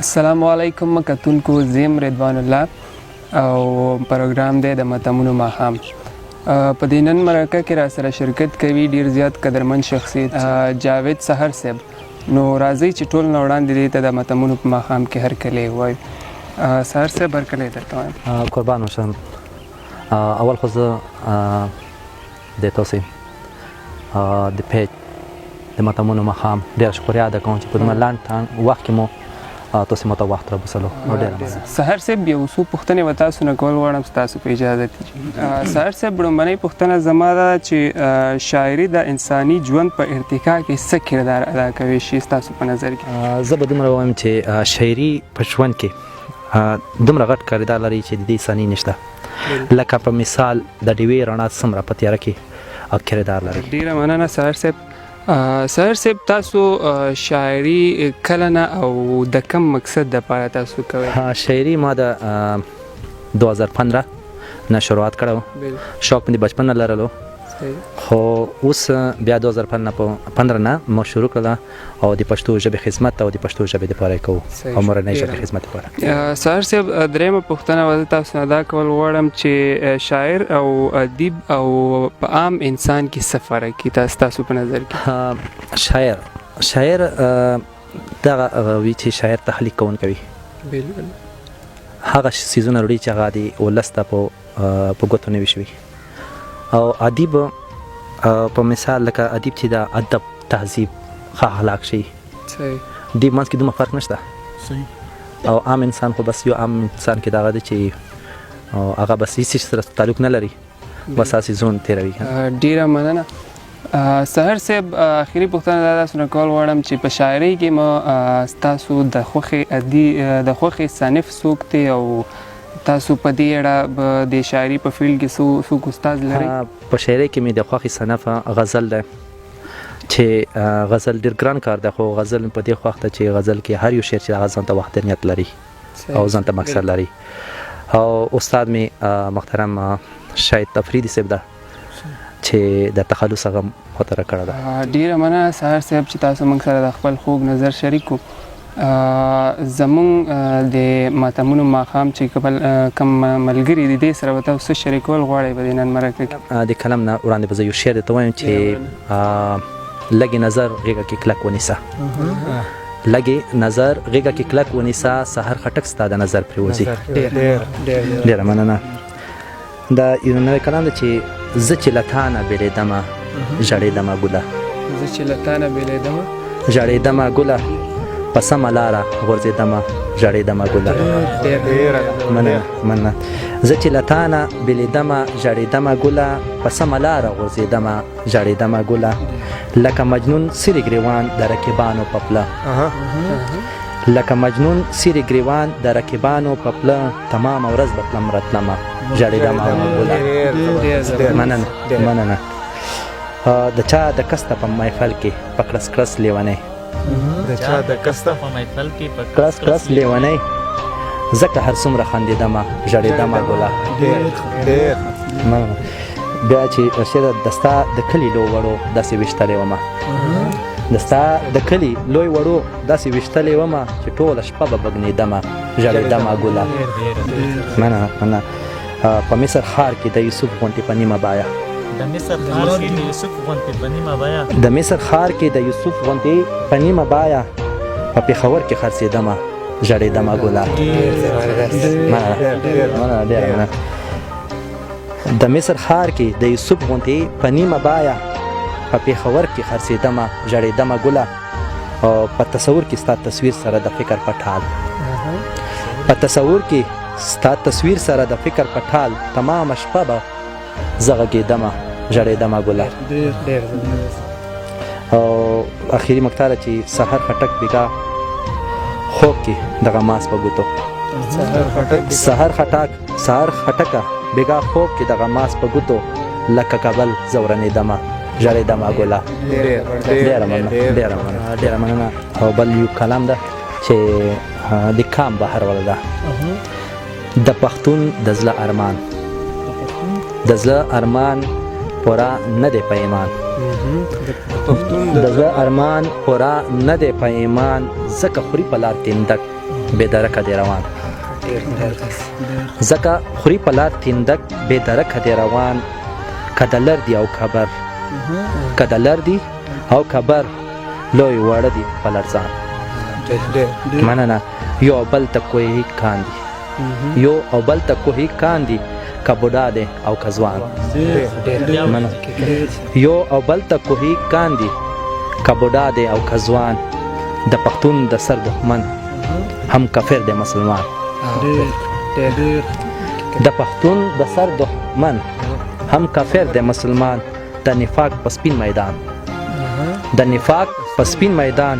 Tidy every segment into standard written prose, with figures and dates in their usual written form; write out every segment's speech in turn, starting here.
السلام علیکم کتونکو زیم رضوان الله او پروګرام دی د متمونو ماښام په دې نن مرکه کې را سره شرکت کوي ډیر زیات قدرمن شخصیت جاوید سحر صاحب. نو راځي چې ټول نه وړاندې دې ته د متمونو په ماښام کې هرکلی وایو. سحر صاحب هرکلی درته وایم. قربان اوسم. اول خو زه د تاسې د پیج د متمونو ماښام ډېره شکریا ادا کوم چې په دومره لنډ وخت کې مو تاسې ماته وخت رابوسلو. سحر صاحب یو څو پوښتنې به تاسو نه کول غواړم ستاسو په اجازه. سحر صاحب لومړنۍ پوښتنه زما ده چې شاعري د انساني ژوند په ارتقا کې څه کردار ادا کوي شي ستاسو په نظر کې؟ زه به دومره ووایم چې شاعري په ژوند کې دومره غټ کردار لري چې د دې ثاني نشته. لکه په مثال د ډیوې رڼا څومره په تیاره کې کردار لري. ډېره مننه سحر صاحب. سحر صاحب تاسو شاعري کله نه او د کم مقصد دپاره تاسو کوئ؟ شاعري ما د 2015 نه شروعات کړی و. شوق مې د بچپن نه لرلو، خو اوس بیا 2015 نه ما شروع کړله او د پښتو ژبې خدمت او د پښتو ژبې دپاره یې کوو او مورنۍ ژبې خدمت دپاره. سحر صاحب درېیمه پوښتنه به تاسو نه دا کول غواړم چې شاعر او ادیب او په عام انسان کې څه فرق دي تاسو په نظر کې؟ شاعر دغه وي چې شاعر تخلیق کوونکی وي. هغه څیزونه وړي چې هغه د ولس ته په ګوتو نه وي شوي. او ادیب په مثال لکه ادیب چې د ادب تهذیب ښه اخلاق شي، دې منځ کې دومره فرق نشته. او عام انسان خو بس یو عام انسان کې دغه دی چې هغه بس هیڅ سره تعلق نه لري، بس هسې ژوند تېروي. ډېره مننه. سحر صاحب اخري پوښتنه دا تاسو نه کول غواړم چې په شاعرۍ کې مو ستاسو د خوښې صنف څوک دی او تاسو په دې اړه د شاعري په فیلډ کې څوک استاد لرئ؟ په شاعرۍ کې مې د خوښې صنف غزل دی چې غزل ډېر ګران کار دی، خو غزل په دې خوښ ده چې غزل کې هر یو شعر چې هغه ځان ته وحدانیت لري او ځان ته مقصد لري. او استاد مې محترم شاید تفریدي صاحب ده چې د تخلص هغه مطالعه کړې ده. ډېره مننه سحر صاحب چې تاسو موږ سره د خپل خوږ نظر شریک کړو. زمونږ د ماتمونو ماښام چې کوم ملګري دي دې سره به تاسو شریکول غواړئ په دې نن مرکه کې؟ د کلام نه وړاندې به زه یو شعر درته وایم چې لږې نظر غېږه کې کلک ونیسه، لږې نظر غېږه کې کلک ونیسه، سحر خټک ستا د نظر پرې وځي. ډېره مننه. دا یو نوی کلام دی چې زه چې له تا نه بېلېدمه ژړېدمه ګله، زه چې له تا نه بېلېدمه ژړېدمه ګله، په سمه لاره غورځېدمه ژړېدمه ګله. مننه. زه چې له تا نه بېلېدمه ژړېدمه ګله، په سمه لاره غورځېدمه ژړېدمه ګله، لکه مجنون سیرې ګریوان د رقیبانو په پله، لکه مجنون سیرې ګریوان د رقیبانو په پله، تمامه ورځ به تلم راتلمه ژړېدمه ګله. مننه. د چا د کسته په محفل کې په کړس کړس لیونی، د چا د کسته په محفل کې په کړس کړس لیونی، ځکه هر څومره خندېدمه ژړېدمه ګله. بیا چې رشید د ستا د کلي لوی وړو داسې ویشتلی ومه، د ستا د کلي لوی وړو داسې ویشتلی ومه چې ټوله شپه به بګنېدمه ژړېدمه ګله. مننه. په مصر ښار کې د یوسف غوندې په نیمه بایه، د مصر ښار کې د یوسف غوندې په نیمه بایه، د مصر ښار کې د یوسف غوندې په نیمه بایه، په پېښور کې خرڅېدمه ژړېدمه ګله. مننه. د مصر ښار کې د یوسف غوندې په نیمه بایه، په پېښور کې خرڅېدمه ژړېدمه ګله. او په تصور کې ستا تصویر سره د فکر پټال، په تصور کې ستا تصویر سره د فکر پټال، تمامه شپه به زه غږېدمه ژړېدمه ګله. او اخري مقطع چې سحر خټک بیګا خوب کې دغه ماس په ګوتو، سحر خټکه بیګا خوب کې دغه ماس په ګوتو، لکه کابل زورنېدمه ژړېدمه ګله. ډېره مننه. او بل یو کلام ده چې د کام بهر ول ده، د پښتون د زړه ارمان، د زړه ارمان پورا نه دی په ایمان، د زړه ارمان پورا نه دی په ایمان، ځکه خوري په لار تندک بې درکه دی روان ځکه خوري په لار تیندک بې درکه دی روان که د لر دی او کبر که د لر دی او کبر لوی واړه دی په لړزان مننه یو بل ته کوهی کاندي یو او بل ته کوهی کاندي که بوډا دی او که ځوان یو او بل ته کوهی کاندي که بوډا دی او که ځوان د پښتون د سر دښمن هم کافر دی مسلمان د پښتون د سر دښمن هم کافر دی مسلمان د نفاق په سپین میدان د نفاق په سپین میدان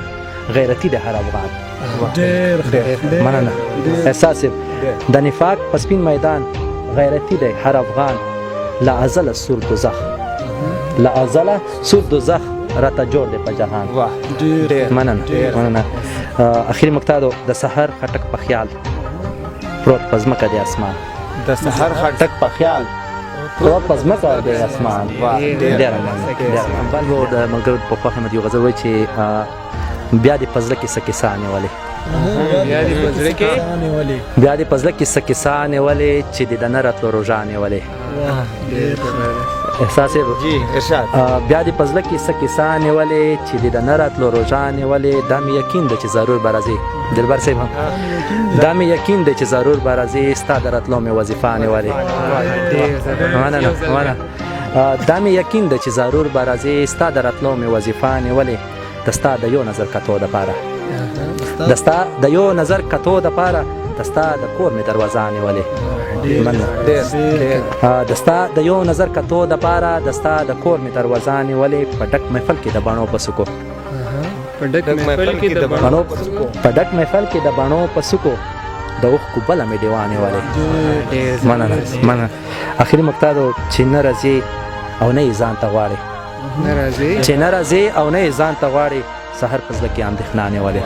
غیرتی دی هر افغان مننه احساس د نفاق په سپین میدان غیرتی دی هر افغان لا ازله سور دوزخ لا ازله سور دوزخ راته جوړ دی په جهان مننه اخري مقطع د سحر خټک په خیال پروت په ځمکه دی اسمان د سحر خټک په خیال پروت په ځمکه دی اسمان ډېره مننه بل به د ملګرو په خوښه مې یو غزل وایي چې بیا دې په زړه کې څه کیسه نیولې بیا دې په زړه کې څه کیسه نیولې چې د نه راتلو روژه نیولې احساس جی ارشاد بیا دې په زړه کې څه کیسه نیولې چې د نه راتلو روژه نیولې دا مې یقین دی چې ضرور به راځي دلبر صاحب دا مې یقین دی چې ضرور به راځي ستا د راتلو مې وظیفه نیولې مننه دا مې یقین دی چې ضرور به راځي ستا د راتلو مې وظیفه نیولې د ستا د یو نظر کتو دپاره د ستا د یو نظر کتو دپاره د ستا د کور مې دروازه نیولې د ستا د یو نظر کتو دپاره د ستا د کور مې دروازه نیولې په ډک محفل کې د بڼو په سکو په ډک محفل کې د بڼو په سکو د اوښکو بله مې ډیوه نیولې مننه اخري مقطع چې نه راځي او نه یې ځان ته غواړې چې نه راځي او نه یې ځان ته غواړې سحر په زړه کې اندېښنه نیولې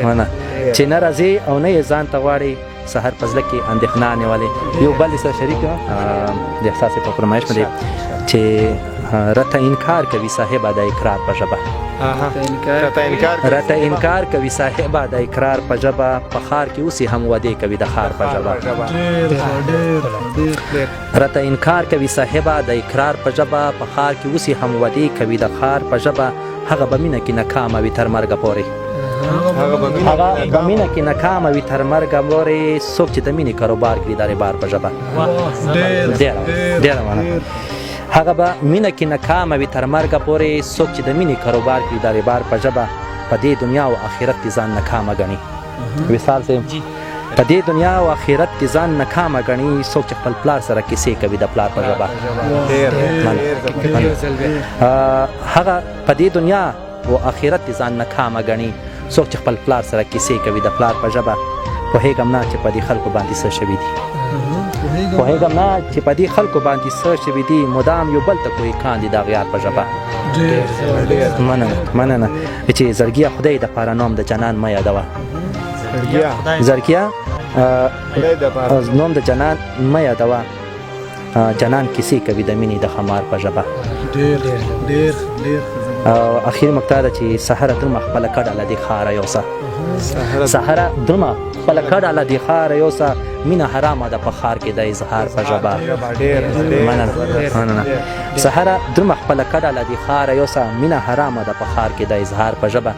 مننه چې نه راځي او نه یې ځان ته غواړې سحر په زړه کې اندېښنه نیولې یو بل سره شریک د احساس په فرمایش باندې چې راته انکار کوي صاحب د اقرار په ژبه راته انکار کوي صاحب د اقرار په ژبه په ښار کې اوسې هم ودې کوي د ښار په ژبه راته انکار کوي صاحب د اقرار په ژبه په ښار کې اوسې هم ودې کوي د ښار په ژبه هغه به مینه کې ناکامه وي تر مرګه پورې هغه به مینه کې ناکامه وي تر مرګه پورې څوک چې د مینې کاروبار کړي د ربار په ژبه ډېره مننه هغه به مینه کې ناکامه وي تر مرګه پورې څوک چې د مینې کاروبار کړي د ربار په ژبه په دې دنیا او آخرت کې ځان ناکامه ګڼي وصال صاحب په دې دنیا او آخرت کې ځان ناکامه ګڼي څوک چې خپل پلار سره کیسې کوي د پلار په ژبه هغه په دې دنیا او آخرت کې ځان ناکامه ګڼي څوک چې خپل پلار سره کیسې کوي د پلار په ژبه پوهېږم نه چې په دې خلکو باندې څه شوي دي پوهېږم نه چې په دې خلکو باندې څه شوي دي مدام یو بل ته کوهی کاندي د غیار په ژبه مننه چې زړګیه خدای د پاره نوم د جنان مه یادوه زړګیه نوم د جنان مه یادوه جنان کیسې کوي د مینې د خمار په ژبه اخیر مقطع ده چې سحره درمه خپله کډه له دې ښاره یوسه سحره درمه خپله کډه له دې ښاره یوسه مینه حرامه ده په ښار کې د اظهار په ژبه مننه سحره درمه خپله کډه له دې ښاره یوسه مینه حرامه ده په ښار کې د اظهار په ژبه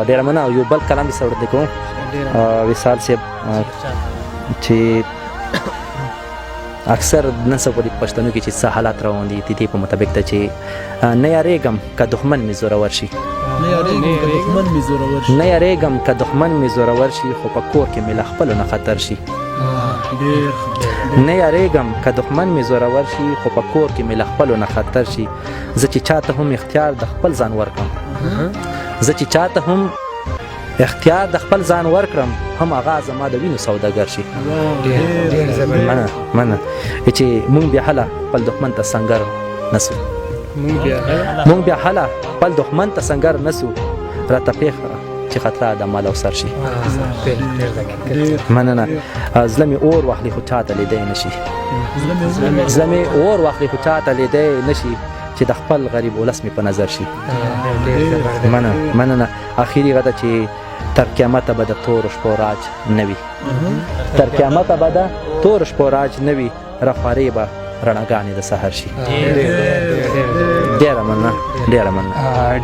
ډېره مننه یو بل کلام یې سره ورته کوم وصال صاحب چې اکثر نن سبا د پښتنو کې چې څه حالات روان دي د دې په مطابق ده چې نه یارېږم که دښمن مې زورور شي نه یارېږم که دښمن مې زورور شي خو په کور کې مې له خپلو نه خطر شي نه یارېږم که دښمن مې زورور شي خو په کور کې مې له خپلو نه خطر شي زه چې چاته هم اختیار د خپل ځان ورکړم زه چې چاته هم اختیار د خپل ځان ورکړم هم هغه زما د وینو سوداګر شي مننه چې مونږ بیا هله خپل دښمن ته سنګر نسو مونږ بیا هله خپل دښمن ته سنګر نسو راته پېښه چې خطره د مال او سر شي مننه زړه مې اور واخلي خو چاته لیدی نشي زړه مې اور واخلي خو چاته لیدی نشي چې د خپل غریب ولس مې په نظر شي مننه اخري غدا چې تر قیامته به د تورو شپو راج نه وي تر قیامته به د تورو شپو راج نه وي رخوارې به رڼاګانې د سحر شي ډېره مننه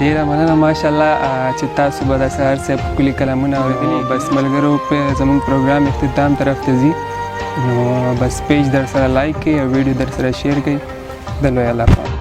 ډېره مننه ماشاءالله چې تاسو به د سحر صاحب ښکلي کلامونه اورېدلي بس ملګرو په زموږ پروګرام اختتام طرف ته ځي نو بس پیج در سره لایک کړئ او ویډیو در سره شیر کړئ د لوی الله پاک